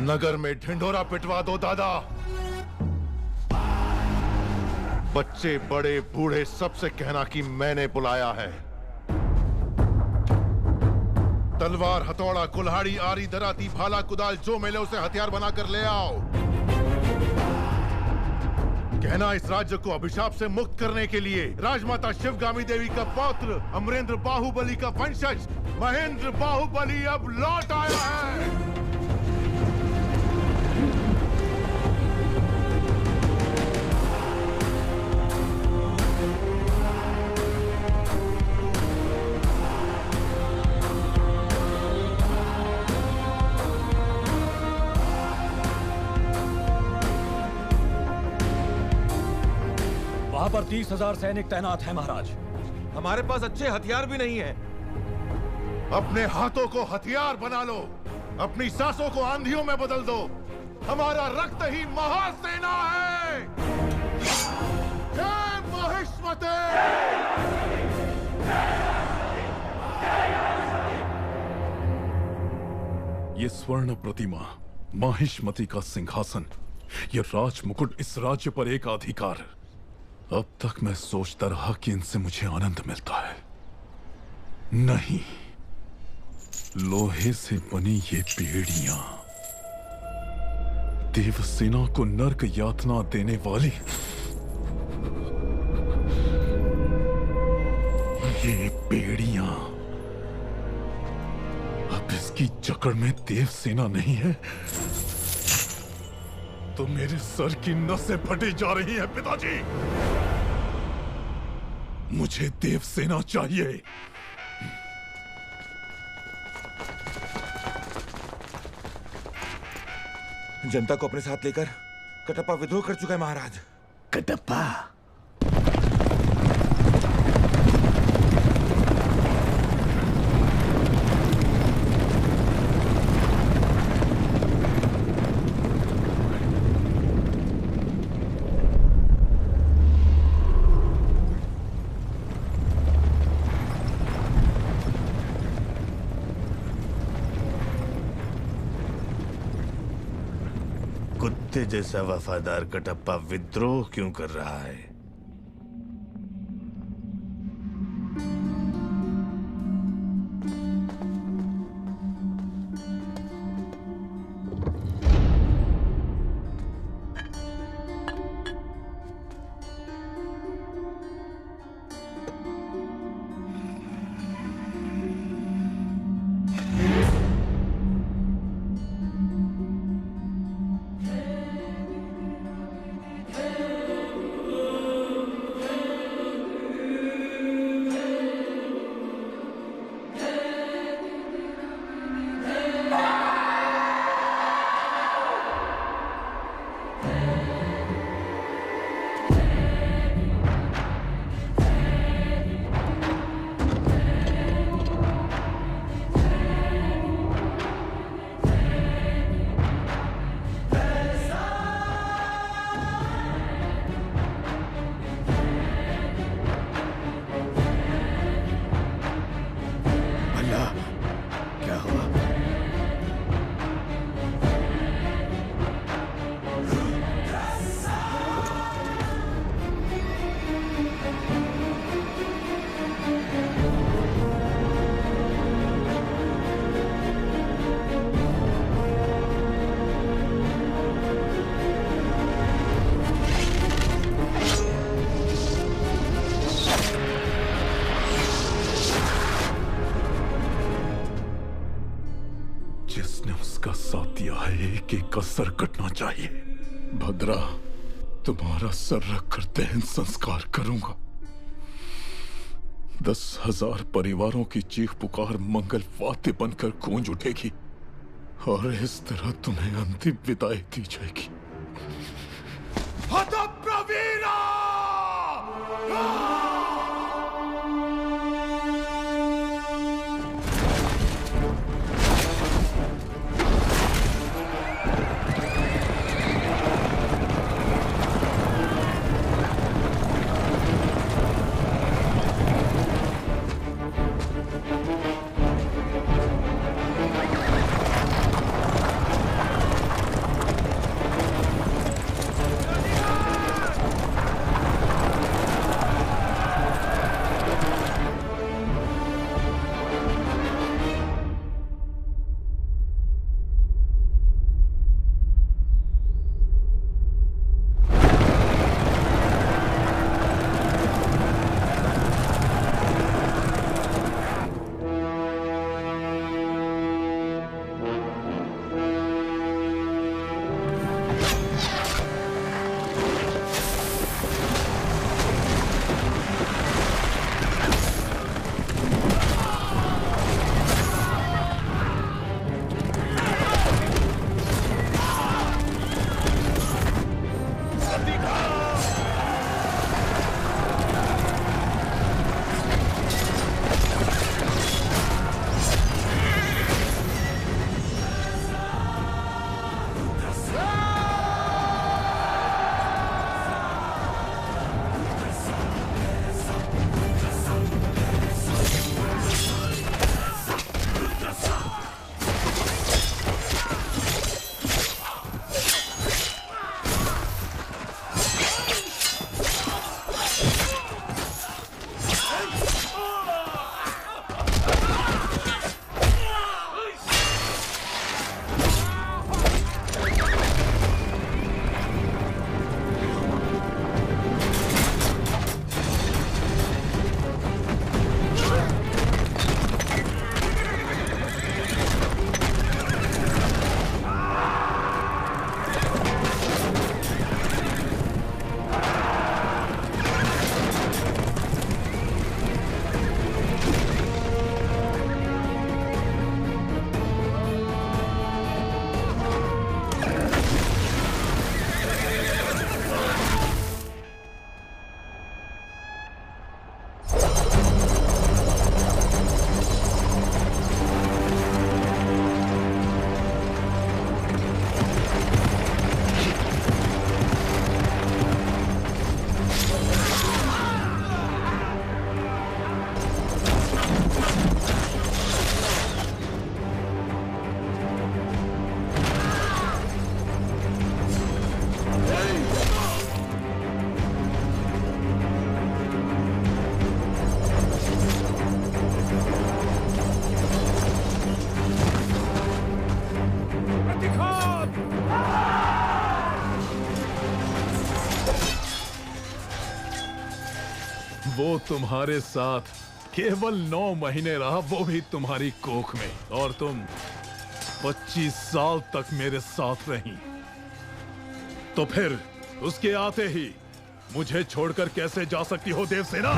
नगर में ढिंढोरा पिटवा दो दादा। बच्चे बड़े बूढ़े सबसे कहना कि मैंने बुलाया है। तलवार, हथौड़ा, कुल्हाड़ी, आरी, दराती, भाला, कुदाल जो मिले उसे हथियार बनाकर ले आओ। कहना इस राज्य को अभिशाप से मुक्त करने के लिए राजमाता शिवगामी देवी का पौत्र अमरेंद्र बाहुबली का वंशज महेंद्र बाहुबली अब लौट आया है। वहां पर 30,000 सैनिक तैनात हैं महाराज। हमारे पास अच्छे हथियार भी नहीं है। अपने हाथों को हथियार बना लो, अपनी सांसों को आंधियों में बदल दो। हमारा रक्त ही महासेना है। जय महिष्मते। ये स्वर्ण प्रतिमा, माहिष्मति का सिंहासन, ये राज मुकुट इस राज्य पर एक अधिकार। अब तक मैं सोचता रहा कि इनसे मुझे आनंद मिलता है। नहीं, लोहे से बनी ये बेड़ियां देवसेना को नर्क यातना देने वाली, ये बेड़ियां अब इसकी जकड़ में देवसेना नहीं है तो मेरे सर की नसें फटी जा रही हैं पिताजी। मुझे देवसेना चाहिए। जनता को अपने साथ लेकर कटप्पा विद्रोह कर चुका है महाराज। कटप्पा? कुत्ते जैसा वफादार कटप्पा विद्रोह क्यों कर रहा है? सर कटना चाहिए। भद्रा, तुम्हारा सर रखकर दहन संस्कार करूंगा। 10,000 परिवारों की चीख पुकार मंगल वाद्य बनकर गूंज उठेगी और इस तरह तुम्हें अंतिम विदाई दी जाएगी। हतप्रवीरा! वो तुम्हारे साथ केवल 9 महीने रहा, वो भी तुम्हारी कोख में, और तुम 25 साल तक मेरे साथ रही। तो फिर उसके आते ही मुझे छोड़कर कैसे जा सकती हो देवसेना?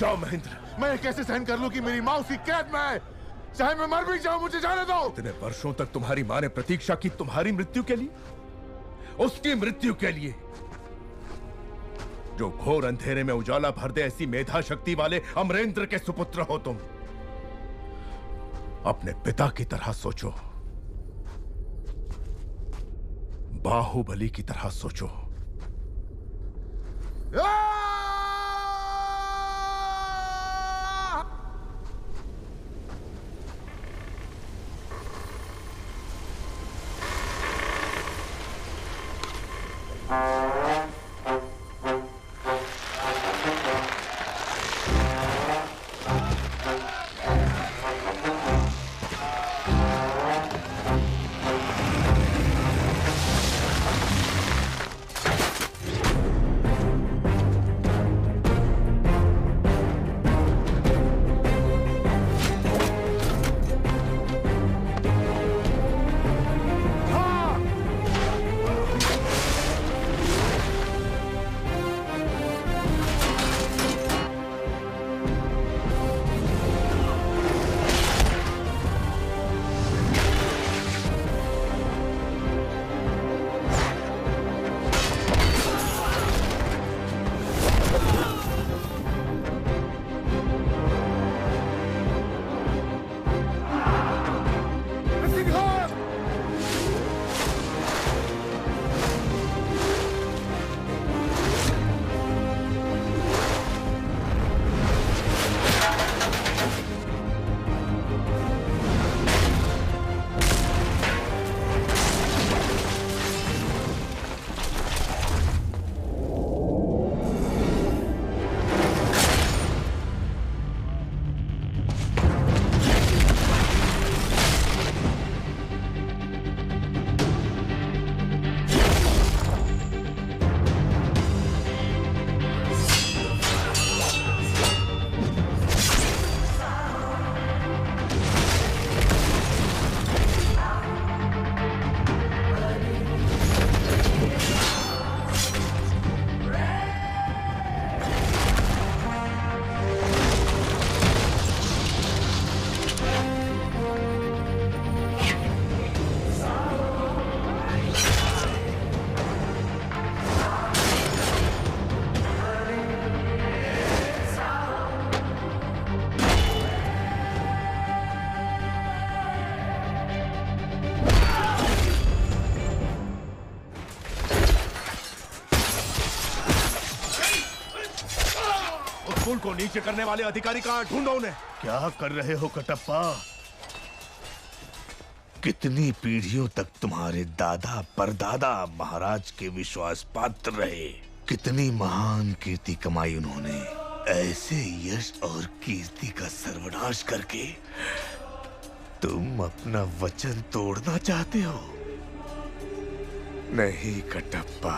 जाओ महेंद्र, मैं कैसे सहन कर लूं कि मेरी माँ उसी कैद में है? चाहे मैं मर भी जाऊं, मुझे जाने दो। इतने वर्षों तक तुम्हारी माँ ने प्रतीक्षा की तुम्हारी मृत्यु के लिए, उसकी मृत्यु के लिए जो घोर अंधेरे में उजाला भर दे, ऐसी मेधा शक्ति वाले अमरेंद्र के सुपुत्र हो तुम। अपने पिता की तरह सोचो, बाहुबली की तरह सोचो। को नीचे करने वाले अधिकारी कहां, ढूंढो उन्हें। क्या कर रहे हो कटप्पा? कितनी पीढ़ियों तक तुम्हारे दादा परदादा महाराज के विश्वास पात्र रहे, कितनी महान कीर्ति कमाई उन्होंने। ऐसे यश और कीर्ति का सर्वनाश करके तुम अपना वचन तोड़ना चाहते हो? नहीं कटप्पा,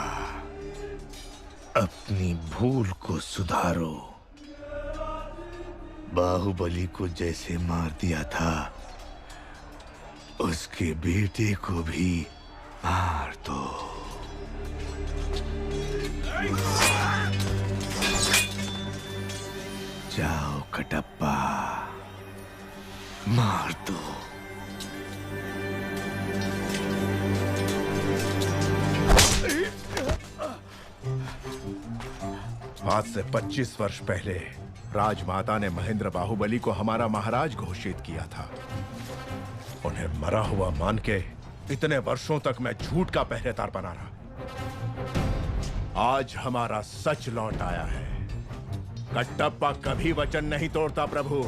अपनी भूल को सुधारो। बाहुबली को जैसे मार दिया था, उसके बेटे को भी मार दो। जाओ कटप्पा, मार दो। आज से 25 वर्ष पहले राजमाता ने महेंद्र बाहुबली को हमारा महाराज घोषित किया था। उन्हें मरा हुआ मान के इतने वर्षों तक मैं झूठ का पहरेदार बना रहा। आज हमारा सच लौट आया है। कटप्पा कभी वचन नहीं तोड़ता प्रभु।